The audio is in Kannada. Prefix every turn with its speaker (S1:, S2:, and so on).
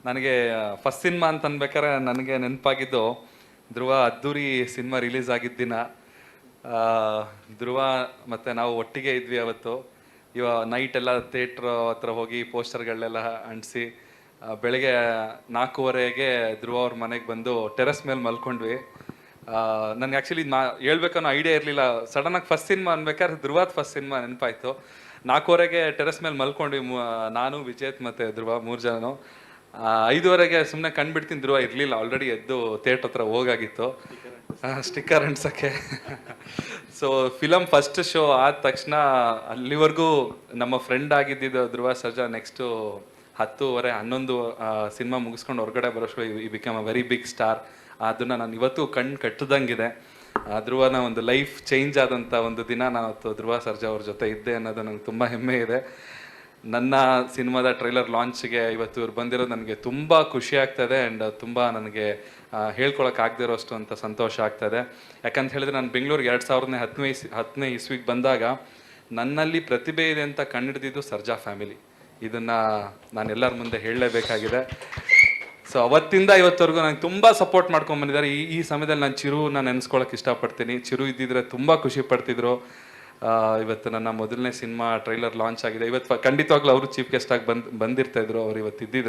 S1: ನನಗೆ ಫಸ್ಟ್ ಸಿನಿಮಾ ಅಂತ ಅನ್ಬೇಕಾದ್ರೆ ನನಗೆ ನೆನಪಾಗಿದ್ದು ಧ್ರುವ ಅದ್ದೂರಿ ಸಿನಿಮಾ ರಿಲೀಸ್ ಆಗಿದ್ದ ದಿನ. ಧ್ರುವ ಮತ್ತು ನಾವು ಒಟ್ಟಿಗೆ ಇದ್ವಿ ಅವತ್ತು. ನೈಟ್ ಎಲ್ಲ ಥಿಯೇಟ್ರ್ ಹತ್ರ ಹೋಗಿ ಪೋಸ್ಟರ್ಗಳನ್ನೆಲ್ಲ ಅಂಟಿಸಿ ಬೆಳಗ್ಗೆ 4:15ಗೆ ಧ್ರುವ ಅವ್ರ ಮನೆಗೆ ಬಂದು ಟೆರೆಸ್ ಮೇಲೆ ಮಲ್ಕೊಂಡ್ವಿ. ನನಗೆ ಆ್ಯಕ್ಚುಲಿ ಹೇಳ್ಬೇಕನ್ನೋ ಐಡಿಯಾ ಇರಲಿಲ್ಲ. ಸಡನ್ನಾಗಿ ಫಸ್ಟ್ ಸಿನಿಮಾ ಅನ್ಬೇಕಾದ್ರೆ ಧ್ರುವದ ಫಸ್ಟ್ ಸಿನಿಮಾ ನೆನಪಾಯಿತು. 4:15ಗೆ ಟೆರೆಸ್ ಮೇಲೆ ಮಲ್ಕೊಂಡ್ವಿ, ನಾನು ವಿಜೇತ್ ಮತ್ತು ಧ್ರುವ 3 ಜನನು. 5:15ಗೆ ಸುಮ್ಮನೆ ಕಂಡುಬಿಡ್ತೀನಿ, ಧ್ರುವ ಇರಲಿಲ್ಲ, ಆಲ್ರೆಡಿ ಎದ್ದು ಥಿಯೇಟ್ರ್ ಹತ್ರ ಹೋಗಾಗಿತ್ತು ಸ್ಟಿಕ್ಕರ್ ಅಂಟ್ಸೋಕ್ಕೆ. ಸೊ ಫಿಲಮ್ ಫಸ್ಟ್ ಶೋ ಆದ ತಕ್ಷಣ ಅಲ್ಲಿವರೆಗೂ ನಮ್ಮ ಫ್ರೆಂಡ್ ಆಗಿದ್ದಿದ್ದು ಧ್ರುವ ಸರ್ಜಾ. ನೆಕ್ಸ್ಟು 10:30, 11 ಸಿನಿಮಾ ಮುಗಿಸ್ಕೊಂಡು ಹೊರಗಡೆ ಬರೋಷ್ಟು ಈ become a very big star. ಅದನ್ನು ನಾನು ಇವತ್ತು ಕಣ್ಣು ಕಟ್ಟದಂಗಿದೆ. ಧ್ರುವನ ಒಂದು ಲೈಫ್ ಚೇಂಜ್ ಆದಂಥ ಒಂದು ದಿನ ನಾನು ಧ್ರುವ ಸರ್ಜಾ ಅವ್ರ ಜೊತೆ ಇದ್ದೆ ಅನ್ನೋದು ನಂಗೆ ತುಂಬ ಹೆಮ್ಮೆ ಇದೆ. ನನ್ನ ಸಿನಿಮಾದ ಟ್ರೈಲರ್ ಲಾಂಚ್ಗೆ ಇವತ್ತು ಇವ್ರು ಬಂದಿರೋದು ನನಗೆ ತುಂಬ ಖುಷಿ ಆಗ್ತಾಯಿದೆ. ಆ್ಯಂಡ್ ತುಂಬ ನನಗೆ ಹೇಳ್ಕೊಳಕ್ಕಾಗದಿರೋಷ್ಟು ಅಂತ ಸಂತೋಷ ಆಗ್ತಾಯಿದೆ. ಯಾಕಂತ ಹೇಳಿದ್ರೆ ನಾನು ಬೆಂಗಳೂರಿಗೆ 2010ನೇ ಇಸ್ವಿಗೆ ಬಂದಾಗ ನನ್ನಲ್ಲಿ ಪ್ರತಿಭೆ ಇದೆ ಅಂತ ಕಂಡುಹಿಡಿದಿದ್ದು ಸರ್ಜಾ ಫ್ಯಾಮಿಲಿ. ಇದನ್ನು ನಾನು ಎಲ್ಲರ ಮುಂದೆ ಹೇಳಲೇಬೇಕಾಗಿದೆ. ಸೊ ಅವತ್ತಿಂದ ಇವತ್ತವರೆಗೂ ನಂಗೆ ತುಂಬ ಸಪೋರ್ಟ್ ಮಾಡ್ಕೊಂಡು ಬಂದಿದ್ದಾರೆ. ಈ ಸಮಯದಲ್ಲಿ ನಾನು ಚಿರುನ ನೆನೆಸ್ಕೊಳ್ಳೋಕೆ ಇಷ್ಟಪಡ್ತೀನಿ. ಚಿರು ಇದ್ದಿದ್ರೆ ತುಂಬ ಖುಷಿ ಪಡ್ತಿದ್ರು. ಇವತ್ತು ನನ್ನ ಮೊದಲನೇ ಸಿನಿಮಾ ಟ್ರೈಲರ್ ಲಾಂಚ್ ಆಗಿದೆ. ಇವತ್ತು ಖಂಡಿತವಾಗ್ಲೂ ಅವರು ಚೀಫ್ ಗೆಸ್ಟ್ ಆಗಿ ಬಂದಿರ್ತಾಯಿದ್ರು. ಅವ್ರು ಇವತ್ತು ಇದ್ದಿದ್ರು.